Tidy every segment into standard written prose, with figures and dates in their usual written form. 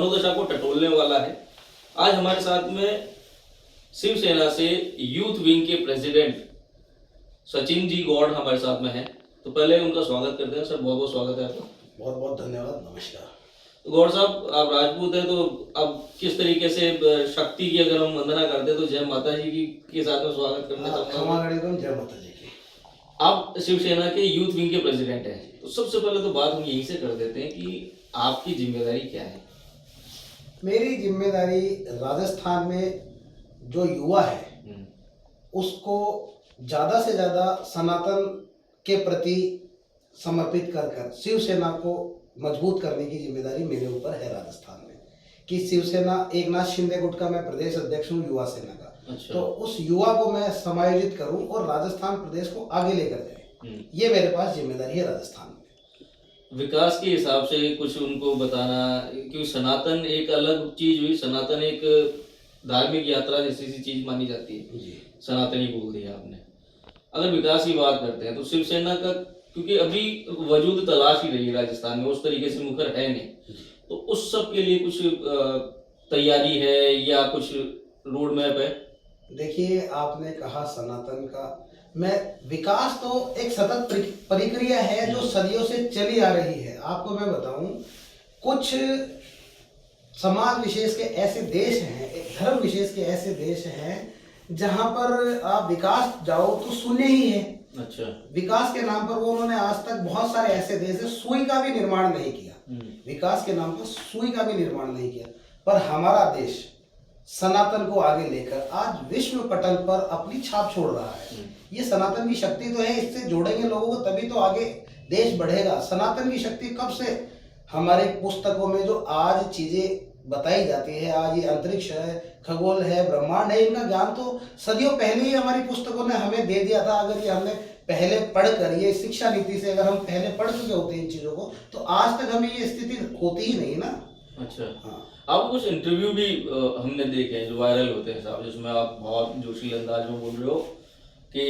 मनोदशा को टटोलने वाला है। आज हमारे साथ में शिवसेना से यूथ विंग के प्रेसिडेंट सचिन जी गौड़ हमारे साथ में हैं। तो पहले उनका स्वागत करते हैं। सर बहुत बहुत स्वागत है आपका। बहुत बहुत धन्यवाद, नमस्कार। तो गौड़ साहब, आप राजपूत हैं, तो अब किस तरीके से शक्ति की अगर हम वंदना करते तो जय माता जी की के साथ में स्वागत करना चाहूँगा। जय माता जी की। आप शिवसेना के यूथ विंग के प्रेसिडेंट हैं, तो सबसे पहले तो बात हम यहीं से कर देते हैं कि आपकी जिम्मेदारी क्या है। मेरी जिम्मेदारी राजस्थान में जो युवा है उसको ज़्यादा से ज़्यादा सनातन के प्रति समर्पित कर कर शिवसेना को मजबूत करने की जिम्मेदारी मेरे ऊपर है राजस्थान में। कि शिवसेना एक नाथ शिंदे गुट का मैं प्रदेश अध्यक्ष हूँ युवा सेना का। अच्छा। तो उस युवा को मैं समायोजित करूं और राजस्थान प्रदेश को आगे लेकर जाए, ये मेरे पास जिम्मेदारी है राजस्थान में। विकास के हिसाब से कुछ उनको बताना, क्योंकि सनातन एक अलग चीज हुई। सनातन एक धार्मिक यात्रा जैसी सी चीज मानी जाती है जी। सनातनी बोल दिया आपने। अगर विकास की बात करते हैं तो शिवसेना का, क्योंकि अभी वजूद तलाश ही रही है राजस्थान में, उस तरीके से मुखर है नहीं, तो उस सब के लिए कुछ तैयारी है या कुछ रोड मैप है? देखिए, आपने कहा सनातन का, मैं विकास तो एक सतत प्रक्रिया है जो सदियों से चली आ रही है। आपको मैं बताऊं, कुछ समाज विशेष के ऐसे देश हैं, एक धर्म विशेष के ऐसे देश हैं जहां पर आप विकास जाओ तो शून्य ही है। अच्छा। विकास के नाम पर वो उन्होंने आज तक बहुत सारे ऐसे देश है सुई का भी निर्माण नहीं किया। विकास के नाम पर सुई का भी निर्माण नहीं किया, पर हमारा देश सनातन को आगे लेकर आज विश्व पटल पर अपनी छाप छोड़ रहा है। ये सनातन की शक्ति तो है, इससे जोड़ेंगे लोगों को तभी तो आगे देश बढ़ेगा। सनातन की शक्ति कब से हमारे पुस्तकों में जो आज चीजें बताई जाती है, आज ये अंतरिक्ष है, खगोल है, ब्रह्मांड है, इनका ज्ञान तो सदियों पहले ही हमारी पुस्तकों ने हमें दे दिया था। अगर ये हमने पहले पढ़कर, ये शिक्षा नीति से अगर हम पहले पढ़ चुके होते इन चीजों को, तो आज तक हमें ये स्थिति होती ही नहीं ना। अच्छा। हाँ। आप कुछ इंटरव्यू भी हमने देखे हैं जो वायरल होते हैं साहब, जिसमें आप बहुत जोशीले अंदाज में बोल रहे हो कि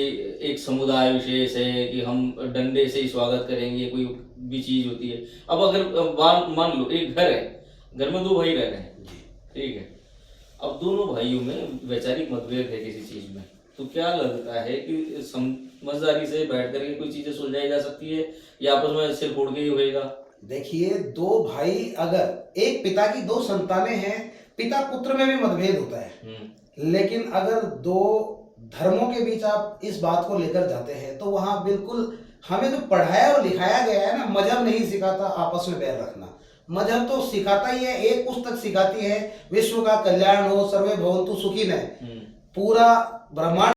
एक समुदाय विशेष है कि हम डंडे से ही स्वागत करेंगे, कोई भी चीज होती है। अब अगर मान लो एक घर है, घर में दो भाई रह रहे हैं, ठीक है, अब दोनों भाइयों में वैचारिक मतभेद है किसी चीज में, तो क्या लगता है कि समझदारी से बैठ करके कोई चीजें सुलझाई जा सकती है या आपस में सिर फोड़ के ही होएगा? देखिए, दो भाई, अगर एक पिता की दो संतानें हैं, पिता पुत्र में भी मतभेद होता है, लेकिन अगर दो धर्मों के बीच आप इस बात को लेकर जाते हैं तो वहां बिल्कुल हमें जो पढ़ाया और लिखाया गया है ना, मजहब नहीं सिखाता आपस में बैर रखना। मजहब तो सिखाता ही है, एक पुस्तक सिखाती है विश्व का कल्याण हो, सर्वे भवन्तु सुखिनः, पूरा ब्रह्मांड